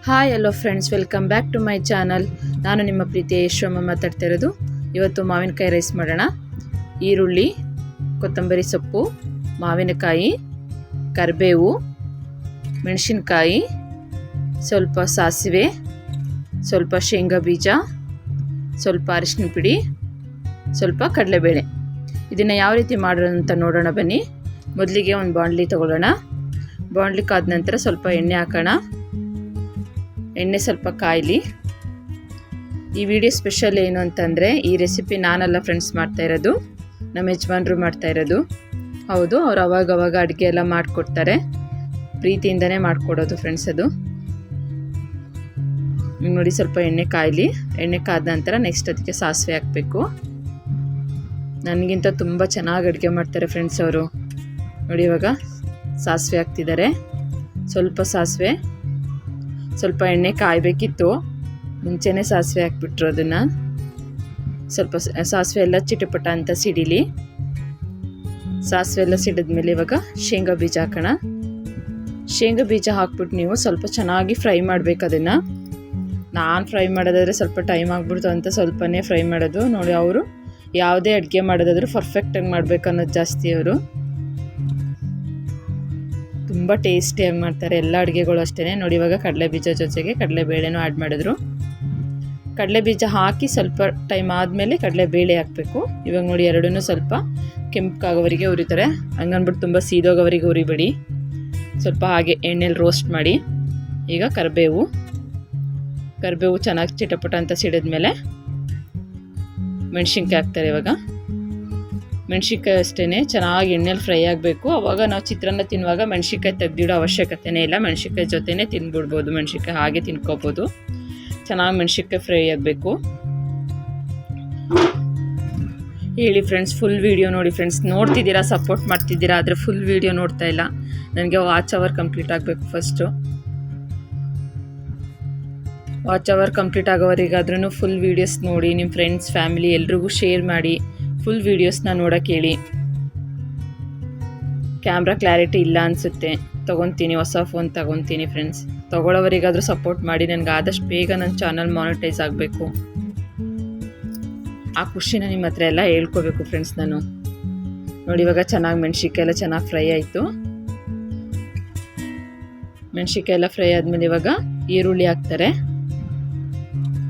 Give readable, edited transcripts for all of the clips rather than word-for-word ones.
Hi hello friends, welcome back to my channel. ನಾನು ನಿಮ್ಮ ಪ್ರೀತಿಯ ಯಶೋಮ್ಮ ಮಾತಾಡ್ತಾ ಇರೋದು. ಇವತ್ತು ಮಾವಿನಕಾಯಿ ರೈಸ್ ಮಾಡೋಣ. ಈರುಳ್ಳಿ, ಕೊತ್ತಂಬರಿ ಸೊಪ್ಪು, ಮಾವಿನಕಾಯಿ, ಕರಿಬೇವು, ಮೆಣಸಿನ್ಕಾಯಿ, ಸ್ವಲ್ಪ ಸಾಸಿವೆ, ಸ್ವಲ್ಪ ಶೇಂಗಾ ಬೀಜ, ಸ್ವಲ್ಪ ಅರಿಶಿನ ಪುಡಿ, ಸ್ವಲ್ಪ ಕಡಲೆಬೇಳೆ. ಇದನ್ನು ಯಾವ ರೀತಿ ಮಾಡೋಣ ಅಂತ ನೋಡೋಣ ಬನ್ನಿ. ಮೊದಲಿಗೆ ಒಂದು ಬಾಣಲಿ ತೊಗೊಳ್ಳೋಣ. ಬಾಣಲಿ ಕಾದ ನಂತರ ಸ್ವಲ್ಪ ಎಣ್ಣೆ ಹಾಕೋಣ. ಎಣ್ಣೆ ಸ್ವಲ್ಪ ಕಾಯಲಿ. ಈ ವಿಡಿಯೋ ಸ್ಪೆಷಲ್ ಏನು ಅಂತಂದರೆ, ಈ ರೆಸಿಪಿ ನಾನಲ್ಲ ಫ್ರೆಂಡ್ಸ್ ಮಾಡ್ತಾ ಇರೋದು, ನಮ್ಮ ಯಜಮಾನ್ರು ಮಾಡ್ತಾ ಇರೋದು. ಹೌದು, ಅವ್ರು ಅವಾಗವಾಗ ಅಡುಗೆ ಎಲ್ಲ ಮಾಡಿಕೊಡ್ತಾರೆ. ಪ್ರೀತಿಯಿಂದನೇ ಮಾಡಿಕೊಡೋದು ಫ್ರೆಂಡ್ಸ್ ಅದು. ನೋಡಿ, ಸ್ವಲ್ಪ ಎಣ್ಣೆ ಕಾಯಲಿ. ಎಣ್ಣೆ ಕಾದ ನಂತರ ನೆಕ್ಸ್ಟ್ ಅದಕ್ಕೆ ಸಾಸಿವೆ ಹಾಕಬೇಕು. ನನಗಿಂತ ತುಂಬ ಚೆನ್ನಾಗಿ ಅಡುಗೆ ಮಾಡ್ತಾರೆ ಫ್ರೆಂಡ್ಸ್ ಅವರು. ನೋಡಿ, ಇವಾಗ ಸಾಸಿವೆ ಹಾಕ್ತಿದ್ದಾರೆ. ಸ್ವಲ್ಪ ಸಾಸಿವೆ, ಸ್ವಲ್ಪ ಎಣ್ಣೆ ಕಾಯಬೇಕಿತ್ತು, ಮುಂಚೆನೇ ಸಾಸಿವೆ ಹಾಕ್ಬಿಟ್ರು. ಅದನ್ನು ಸ್ವಲ್ಪ ಸಾಸಿವೆ ಎಲ್ಲ ಚಿಟಪಟ ಅಂತ ಸಿಡಿಲಿ. ಸಾಸಿವೆ ಎಲ್ಲ ಸಿಡಿದ್ಮೇಲೆ ಇವಾಗ ಶೇಂಗಾ ಬೀಜ ಹಾಕೋಣ. ಶೇಂಗಾ ಬೀಜ ಹಾಕ್ಬಿಟ್ಟು ನೀವು ಸ್ವಲ್ಪ ಚೆನ್ನಾಗಿ ಫ್ರೈ ಮಾಡಬೇಕು. ಅದನ್ನು ನಾನು ಫ್ರೈ ಮಾಡೋದಾದರೆ ಸ್ವಲ್ಪ ಟೈಮ್ ಆಗ್ಬಿಡ್ತು ಅಂತ ಸ್ವಲ್ಪನೇ ಫ್ರೈ ಮಾಡೋದು. ನೋಡಿ, ಅವರು ಯಾವುದೇ ಅಡುಗೆ ಮಾಡೋದಾದರೂ ಪರ್ಫೆಕ್ಟಾಗಿ ಮಾಡಬೇಕು ಅನ್ನೋದು ಜಾಸ್ತಿ. ಅವರು ತುಂಬ ಟೇಸ್ಟಿಯಾಗಿ ಮಾಡ್ತಾರೆ ಎಲ್ಲ ಅಡುಗೆಗಳು ಅಷ್ಟೇ. ನೋಡಿ, ಇವಾಗ ಕಡಲೆ ಬೀಜ ಜೊತೆಗೆ ಕಡಲೆಬೇಳೆನೂ ಆ್ಯಡ್ ಮಾಡಿದ್ರು. ಕಡಲೆ ಬೀಜ ಹಾಕಿ ಸ್ವಲ್ಪ ಟೈಮ್ ಆದಮೇಲೆ ಕಡಲೆಬೇಳೆ ಹಾಕಬೇಕು. ಇವಾಗ ನೋಡಿ, ಎರಡೂ ಸ್ವಲ್ಪ ಕೆಂಪಗಾಗೋವರೆಗೆ ಉರಿತಾರೆ. ಹಂಗನ್ಬಿಟ್ಟು ತುಂಬ ಸೀದೋಗೋವರೆಗೆ ಉರಿಬೇಡಿ, ಸ್ವಲ್ಪ ಹಾಗೆ ಎಣ್ಣೆಲಿ ರೋಸ್ಟ್ ಮಾಡಿ. ಈಗ ಕರಿಬೇವು ಚೆನ್ನಾಗಿ ಚಿಟಪಟ ಅಂತ ಸಿಡಿದ್ಮೇಲೆ ಮೆಣಸಿನ್ಕಾಯಿ ಹಾಕ್ತಾರೆ. ಇವಾಗ ಮೆಣಸಿನ್ಕಾಯಿ ಅಷ್ಟೇ ಚೆನ್ನಾಗಿ ಎಣ್ಣೆಲಿ ಫ್ರೈ ಆಗಬೇಕು. ಆವಾಗ ನಾವು ಚಿತ್ರಾನ್ನ ತಿನ್ನುವಾಗ ಮೆಣಸಿನ್ಕಾಯಿ ತೆಗೆದಿಡೋ ಅವಶ್ಯಕತೆನೇ ಇಲ್ಲ. ಮೆಣಸಿನ್ಕಾಯಿ ಜೊತೆನೇ ತಿನ್ಬಿಡ್ಬೋದು. ಮೆಣಸಿನ್ಕಾಯಿ ಹಾಗೆ ತಿನ್ಕೋಬೋದು. ಚೆನ್ನಾಗಿ ಮೆಣಸಿನ್ಕಾಯಿ ಫ್ರೈ ಆಗಬೇಕು. ಹೇಳಿ ಫ್ರೆಂಡ್ಸ್, ಫುಲ್ ವೀಡಿಯೋ ನೋಡಿ ಫ್ರೆಂಡ್ಸ್. ನೋಡ್ತಿದ್ದೀರಾ, ಸಪೋರ್ಟ್ ಮಾಡ್ತಿದ್ದೀರಾ, ಆದರೆ ಫುಲ್ ವೀಡಿಯೋ ನೋಡ್ತಾ ಇಲ್ಲ. ನನಗೆ ವಾಚ್ ಅವರ್ ಕಂಪ್ಲೀಟ್ ಆಗಬೇಕು ಫಸ್ಟು. ವಾಚ್ ಅವರ್ ಕಂಪ್ಲೀಟ್ ಆಗೋವರೆಗಾದ್ರೂ ಫುಲ್ ವೀಡಿಯೋಸ್ ನೋಡಿ. ನಿಮ್ಮ ಫ್ರೆಂಡ್ಸ್, ಫ್ಯಾಮಿಲಿ ಎಲ್ರಿಗೂ ಶೇರ್ ಮಾಡಿ. ಫುಲ್ ವೀಡಿಯೋಸ್ನ ನೋಡೋಕ್ಕೆ ಹೇಳಿ. ಕ್ಯಾಮ್ರಾ ಕ್ಲಾರಿಟಿ ಇಲ್ಲ ಅನಿಸುತ್ತೆ, ತೊಗೊತೀನಿ, ಹೊಸ ಫೋನ್ ತೊಗೊತೀನಿ ಫ್ರೆಂಡ್ಸ್. ತೊಗೊಳ್ಳೋವರಿಗಾದರೂ ಸಪೋರ್ಟ್ ಮಾಡಿ. ನನಗೆ ಆದಷ್ಟು ಬೇಗ ನನ್ನ ಚಾನಲ್ ಮಾನಿಟೈಸ್ ಆಗಬೇಕು. ಆ ಖುಷಿನ ನಿಮ್ಮ ಹತ್ರ ಎಲ್ಲ ಹೇಳ್ಕೋಬೇಕು ಫ್ರೆಂಡ್ಸ್ ನಾನು. ನೋಡಿ, ಇವಾಗ ಚೆನ್ನಾಗಿ ಮೆಣಸಿನ್ಕಾಯಿ ಎಲ್ಲ ಚೆನ್ನಾಗಿ ಫ್ರೈ ಆಯಿತು. ಮೆಣಸಿನ್ಕಾಯಿ ಎಲ್ಲ ಫ್ರೈ ಆದಮೇಲೆ ಇವಾಗ ಈರುಳ್ಳಿ ಹಾಕ್ತಾರೆ.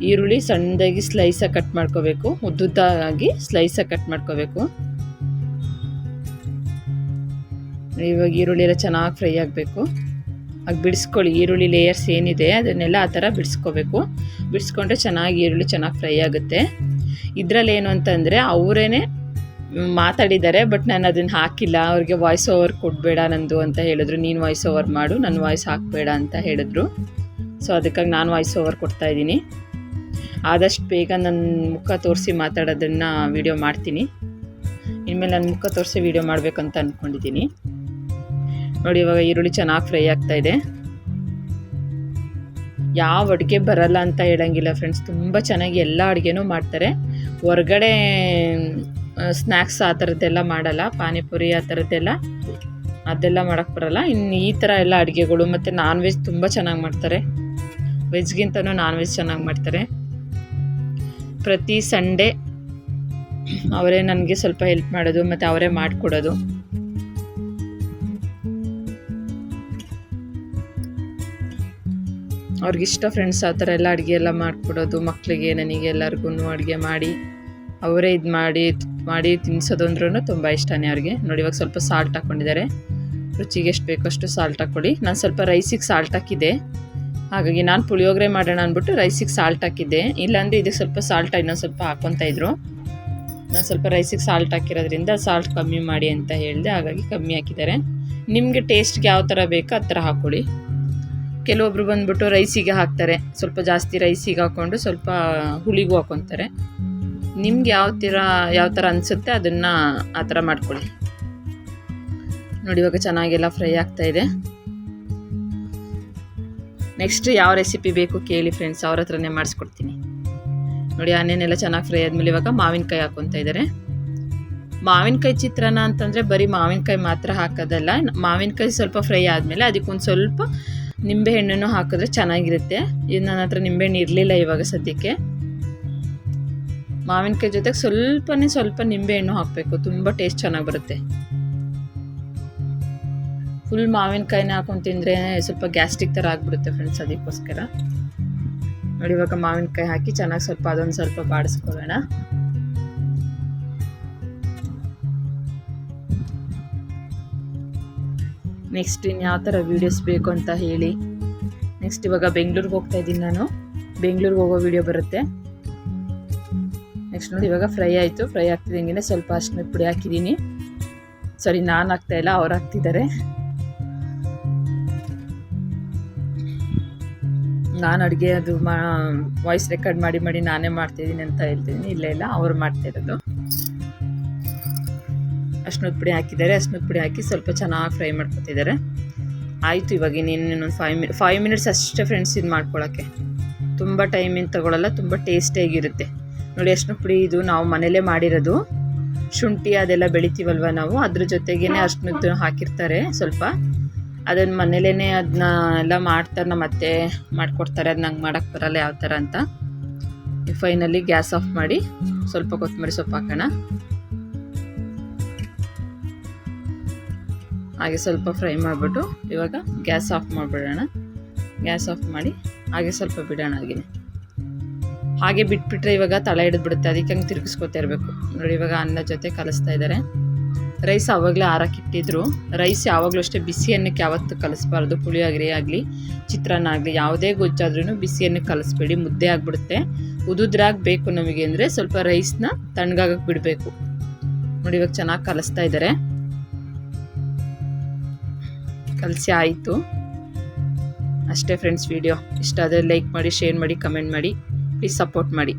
ಈರುಳ್ಳಿ ಸಣ್ಣದಾಗಿ ಸ್ಲೈಸಾಗಿ ಕಟ್ ಮಾಡ್ಕೋಬೇಕು. ಉದ್ದುದ್ದಾಗಿ ಸ್ಲೈಸಾಗಿ ಕಟ್ ಮಾಡ್ಕೋಬೇಕು. ಇವಾಗ ಈರುಳ್ಳಿ ಎಲ್ಲ ಚೆನ್ನಾಗಿ ಫ್ರೈ ಆಗಬೇಕು. ಆಗ ಬಿಡಿಸ್ಕೊಳ್ಳಿ. ಈರುಳ್ಳಿ ಲೇಯರ್ಸ್ ಏನಿದೆ ಅದನ್ನೆಲ್ಲ ಆ ಥರ ಬಿಡಿಸ್ಕೋಬೇಕು. ಬಿಡಿಸ್ಕೊಂಡ್ರೆ ಚೆನ್ನಾಗಿ ಈರುಳ್ಳಿ ಚೆನ್ನಾಗಿ ಫ್ರೈ ಆಗುತ್ತೆ. ಇದರಲ್ಲಿ ಏನು ಅಂತಂದರೆ, ಅವರೇ ಮಾತಾಡಿದ್ದಾರೆ, ಬಟ್ ನಾನು ಅದನ್ನು ಹಾಕಿಲ್ಲ. ಅವ್ರಿಗೆ ವಾಯ್ಸ್ ಓವರ್ ಕೊಡಬೇಡ ನಂದು ಅಂತ ಹೇಳಿದ್ರು. ನೀನು ವಾಯ್ಸ್ ಓವರ್ ಮಾಡು, ನನ್ನ ವಾಯ್ಸ್ ಹಾಕಬೇಡ ಅಂತ ಹೇಳಿದ್ರು. ಸೊ ಅದಕ್ಕಾಗಿ ನಾನು ವಾಯ್ಸ್ ಓವರ್ ಕೊಡ್ತಾಯಿದ್ದೀನಿ. ಆದಷ್ಟು ಬೇಗ ನನ್ನ ಮುಖ ತೋರಿಸಿ ಮಾತಾಡೋದನ್ನು ವೀಡಿಯೋ ಮಾಡ್ತೀನಿ. ಇನ್ಮೇಲೆ ನನ್ನ ಮುಖ ತೋರಿಸಿ ವೀಡಿಯೋ ಮಾಡಬೇಕಂತ ಅಂದ್ಕೊಂಡಿದ್ದೀನಿ. ನೋಡಿ, ಇವಾಗ ಈರುಳ್ಳಿ ಚೆನ್ನಾಗಿ ಫ್ರೈ ಆಗ್ತಾಯಿದೆ. ಯಾವ ಅಡುಗೆ ಬರಲ್ಲ ಅಂತ ಹೇಳಂಗಿಲ್ಲ ಫ್ರೆಂಡ್ಸ್. ತುಂಬ ಚೆನ್ನಾಗಿ ಎಲ್ಲ ಅಡುಗೆನೂ ಮಾಡ್ತಾರೆ. ಹೊರಗಡೆ ಸ್ನ್ಯಾಕ್ಸ್ ಆ ಥರದ್ದೆಲ್ಲ ಮಾಡಲ್ಲ. ಪಾನಿಪುರಿ ಆ ಥರದ್ದೆಲ್ಲ ಅದೆಲ್ಲ ಮಾಡೋಕ್ಕೆ ಬರಲ್ಲ. ಇನ್ನು ಈ ಥರ ಎಲ್ಲ ಅಡುಗೆಗಳು. ಮತ್ತು ನಾನ್ ವೆಜ್ ತುಂಬ ಚೆನ್ನಾಗಿ ಮಾಡ್ತಾರೆ. ವೆಜ್ಗಿಂತನೂ ನಾನ್ ವೆಜ್ ಚೆನ್ನಾಗಿ ಮಾಡ್ತಾರೆ. ಪ್ರತಿ ಸಂಡೇ ಅವರೇ ನನಗೆ ಸ್ವಲ್ಪ ಹೆಲ್ಪ್ ಮಾಡೋದು, ಮತ್ತು ಅವರೇ ಮಾಡಿಕೊಡೋದು. ಅವ್ರಿಗಿಷ್ಟ ಫ್ರೆಂಡ್ಸ್ ಆ ಥರ ಎಲ್ಲ ಅಡುಗೆ ಎಲ್ಲ ಮಾಡಿಕೊಡೋದು. ಮಕ್ಕಳಿಗೆ, ನನಗೆ, ಎಲ್ಲರಿಗೂ ಅಡುಗೆ ಮಾಡಿ ಅವರೇ ಇದು ಮಾಡಿ ತಿನ್ನಿಸೋದು ಅಂದ್ರೂ ತುಂಬ ಇಷ್ಟನೇ ಅವ್ರಿಗೆ. ನೋಡಿ, ಇವಾಗ ಸ್ವಲ್ಪ ಸಾಲ್ಟ್ ಹಾಕ್ಕೊಂಡಿದ್ದಾರೆ. ರುಚಿಗೆ ಎಷ್ಟು ಬೇಕೋ ಅಷ್ಟು ಸಾಲ್ಟ್ ಹಾಕ್ಕೊಳ್ಳಿ. ನಾನು ಸ್ವಲ್ಪ ರೈಸಿಗೆ ಸಾಲ್ಟ್ ಹಾಕಿದ್ದೆ, ಹಾಗಾಗಿ ನಾನು ಪುಳಿಯೋಗರೆ ಮಾಡೋಣ ಅಂದ್ಬಿಟ್ಟು ರೈಸಿಗೆ ಸಾಲ್ಟ್ ಹಾಕಿದ್ದೆ. ಇಲ್ಲಾಂದರೆ ಇದಕ್ಕೆ ಸ್ವಲ್ಪ ಸಾಲ್ಟ್ ಇನ್ನೊಂದು ಸ್ವಲ್ಪ ಹಾಕ್ಕೊತಾಯಿದ್ರು. ನಾನು ಸ್ವಲ್ಪ ರೈಸಿಗೆ ಸಾಲ್ಟ್ ಹಾಕಿರೋದ್ರಿಂದ ಸಾಲ್ಟ್ ಕಮ್ಮಿ ಮಾಡಿ ಅಂತ ಹೇಳಿದೆ, ಹಾಗಾಗಿ ಕಮ್ಮಿ ಹಾಕಿದ್ದಾರೆ. ನಿಮಗೆ ಟೇಸ್ಟ್ಗೆ ಯಾವ ಥರ ಬೇಕೋ ಆ ಥರ ಹಾಕ್ಕೊಳ್ಳಿ. ಕೆಲವೊಬ್ರು ಬಂದ್ಬಿಟ್ಟು ರೈಸಿಗೆ ಹಾಕ್ತಾರೆ, ಸ್ವಲ್ಪ ಜಾಸ್ತಿ ರೈಸಿಗೆ ಹಾಕ್ಕೊಂಡು ಸ್ವಲ್ಪ ಹುಳಿಗೂ ಹಾಕ್ಕೊತಾರೆ. ನಿಮ್ಗೆ ಯಾವ ಥರ ಅನಿಸುತ್ತೆ ಅದನ್ನು ಆ ಥರ ಮಾಡ್ಕೊಳ್ಳಿ. ನೋಡಿ, ಇವಾಗ ಚೆನ್ನಾಗೆಲ್ಲ ಫ್ರೈ ಆಗ್ತಾಯಿದೆ. ನೆಕ್ಸ್ಟ್ ಯಾವ ರೆಸಿಪಿ ಬೇಕು ಕೇಳಿ ಫ್ರೆಂಡ್ಸ್, ಅವ್ರ ಹತ್ರನೇ ಮಾಡಿಸ್ಕೊಡ್ತೀನಿ. ನೋಡಿ, ಆನಿಯನ್ ಚೆನ್ನಾಗಿ ಫ್ರೈ ಆದಮೇಲೆ ಇವಾಗ ಮಾವಿನಕಾಯಿ ಹಾಕ್ಕೊತಾ ಇದ್ದಾರೆ. ಮಾವಿನಕಾಯಿ ಚಿತ್ರಾನ್ನ ಅಂತಂದರೆ ಬರೀ ಮಾವಿನಕಾಯಿ ಮಾತ್ರ ಹಾಕೋದಲ್ಲ. ಮಾವಿನಕಾಯಿ ಸ್ವಲ್ಪ ಫ್ರೈ ಆದಮೇಲೆ ಅದಕ್ಕೊಂದು ಸ್ವಲ್ಪ ನಿಂಬೆ ಹಣ್ಣನ್ನು ಹಾಕಿದ್ರೆ ಚೆನ್ನಾಗಿರುತ್ತೆ. ಇದು ನನ್ನ ಹತ್ರ ನಿಂಬೆಹಣ್ಣು ಇರಲಿಲ್ಲ ಇವಾಗ ಸದ್ಯಕ್ಕೆ. ಮಾವಿನಕಾಯಿ ಜೊತೆಗೆ ಸ್ವಲ್ಪ ನಿಂಬೆಹಣ್ಣು ಹಾಕಬೇಕು, ತುಂಬ ಟೇಸ್ಟ್ ಚೆನ್ನಾಗಿ ಬರುತ್ತೆ. ಫುಲ್ ಮಾವಿನಕಾಯಿನ ಹಾಕೊಂಡು ತಿಂದರೆ ಸ್ವಲ್ಪ ಗ್ಯಾಸ್ಟ್ರಿಕ್ ಥರ ಆಗಿಬಿಡುತ್ತೆ ಫ್ರೆಂಡ್ಸ್, ಅದಕ್ಕೋಸ್ಕರ ನೋಡಿ. ಇವಾಗ ಮಾವಿನಕಾಯಿ ಹಾಕಿ ಚೆನ್ನಾಗಿ ಅದೊಂದು ಸ್ವಲ್ಪ ಬಾಡಿಸ್ಕೊಳ್ಳೋಣ. ನೆಕ್ಸ್ಟ್ ಇನ್ಯಾವ ಥರ ವೀಡಿಯೋಸ್ ಬೇಕು ಅಂತ ಹೇಳಿ. ನೆಕ್ಸ್ಟ್ ಇವಾಗ ಬೆಂಗಳೂರಿಗೆ ಹೋಗ್ತಾ ಇದ್ದೀನಿ ನಾನು. ಬೆಂಗಳೂರಿಗೆ ಹೋಗೋ ವಿಡಿಯೋ ಬರುತ್ತೆ. ನೆಕ್ಸ್ಟ್ ನೋಡಿ ಇವಾಗ ಫ್ರೈ ಆಯಿತು. ಫ್ರೈ ಆಗ್ತಿದ್ದಂಗೆ ಸ್ವಲ್ಪ ಅರಿಶಿನದ ಪುಡಿ ಹಾಕಿದ್ದೀನಿ. ಸಾರಿ, ನಾನು ಹಾಕ್ತಾಯಿಲ್ಲ, ಅವ್ರು ಹಾಕ್ತಿದ್ದಾರೆ. ನಾನು ಅಡುಗೆ ಅದು ವಾಯ್ಸ್ ರೆಕಾರ್ಡ್ ಮಾಡಿ ನಾನೇ ಮಾಡ್ತಿದ್ದೀನಿ ಅಂತ ಹೇಳ್ತಿದ್ದೀನಿ. ಇಲ್ಲ ಅವ್ರು ಮಾಡ್ತಾಯಿರೋದು. ಅರಿಶಿನದ ಪುಡಿ ಹಾಕಿದ್ದಾರೆ. ಅರಿಶಿನದ ಪುಡಿ ಹಾಕಿ ಸ್ವಲ್ಪ ಚೆನ್ನಾಗಿ ಫ್ರೈ ಮಾಡ್ಕೊತಿದ್ದಾರೆ. ಆಯಿತು, ಇವಾಗ ಇನ್ನೊಂದು 5 ಮಿನಿಟ್ಸ್ ಅಷ್ಟೇ ಫ್ರೆಂಡ್ಸ್ ಇದು ಮಾಡ್ಕೊಳ್ಳೋಕ್ಕೆ. ತುಂಬ ಟೈಮಿಂಗ್ ತಗೊಳ್ಳಲ್ಲ, ತುಂಬ ಟೇಸ್ಟಿಯಾಗಿರುತ್ತೆ ನೋಡಿ. ಅರಿಶಿನದ ಪುಡಿ ಇದು ನಾವು ಮನೇಲೇ ಮಾಡಿರೋದು. ಶುಂಠಿ ಅದೆಲ್ಲ ಬೆಳಿತೀವಲ್ವ ನಾವು, ಅದ್ರ ಜೊತೆಗೇ ಅರಿಶಿನದ್ದು ಹಾಕಿರ್ತಾರೆ ಸ್ವಲ್ಪ. ಅದನ್ನು ಮನೇಲೇ ಅದನ್ನ ಎಲ್ಲ ಮಾಡ್ತಾರೆ, ನಮ್ಮ ಅತ್ತೆ ಮಾಡಿಕೊಡ್ತಾರೆ. ಅದು ನಂಗೆ ಮಾಡೋಕ್ಕೆ ಬರಲ್ಲ ಯಾವ ಥರ ಅಂತ. ಫೈನಲಿ ಗ್ಯಾಸ್ ಆಫ್ ಮಾಡಿ ಸ್ವಲ್ಪ ಕೊತ್ತಂಬರಿ ಸೊಪ್ಪು ಹಾಕೋಣ. ಹಾಗೆ ಸ್ವಲ್ಪ ಫ್ರೈ ಮಾಡಿಬಿಟ್ಟು ಇವಾಗ ಗ್ಯಾಸ್ ಆಫ್ ಮಾಡಿಬಿಡೋಣ. ಗ್ಯಾಸ್ ಆಫ್ ಮಾಡಿ ಹಾಗೆ ಸ್ವಲ್ಪ ಬಿಡೋಣ. ಹಾಗೆ ಬಿಟ್ಬಿಟ್ರೆ ಇವಾಗ ತಳ ಹಿಡಿದ್ಬಿಡುತ್ತೆ, ಅದಕ್ಕೆ ಹಂಗೆ ತಿರುಗಿಸ್ಕೊತಾ ಇರಬೇಕು ನೋಡಿ. ಇವಾಗ ಅನ್ನ ಜೊತೆ ಕಲಿಸ್ತಾ ಇದ್ದಾರೆ. ರೈಸ್ ಆವಾಗಲೇ ಆರಕ್ಕಿಟ್ಟಿದ್ರು. ರೈಸ್ ಯಾವಾಗಲೂ ಅಷ್ಟೇ ಬಿಸಿ ಅನ್ನಕ್ಕೆ ಯಾವತ್ತೂ ಕಲಿಸ್ಬಾರ್ದು. ಪುಳಿಯೋಗರೆ ಆಗಲಿ ಚಿತ್ರಾನ್ನ ಆಗಲಿ ಯಾವುದೇ ಗೊಜ್ಜಾದ್ರೂ ಬಿಸಿ ಅನ್ನಕ್ಕೆ ಕಲಿಸ್ಬೇಡಿ, ಮುದ್ದೆ ಆಗಿಬಿಡುತ್ತೆ. ಉದುದ್ರಾಗಬೇಕು ನಮಗೆ ಅಂದರೆ ಸ್ವಲ್ಪ ರೈಸ್ನ ತಣ್ಣಗಾಗಕ್ಕೆ ಬಿಡಬೇಕು ನೋಡಿ. ಇವಾಗ ಚೆನ್ನಾಗಿ ಕಲಿಸ್ತಾ ಇದ್ದಾರೆ. ಕಲಸಿ ಆಯಿತು ಅಷ್ಟೇ ಫ್ರೆಂಡ್ಸ್. ವಿಡಿಯೋ ಇಷ್ಟ ಆದರೆ ಲೈಕ್ ಮಾಡಿ, ಶೇರ್ ಮಾಡಿ, ಕಮೆಂಟ್ ಮಾಡಿ, ಪ್ಲೀಸ್ ಸಪೋರ್ಟ್ ಮಾಡಿ.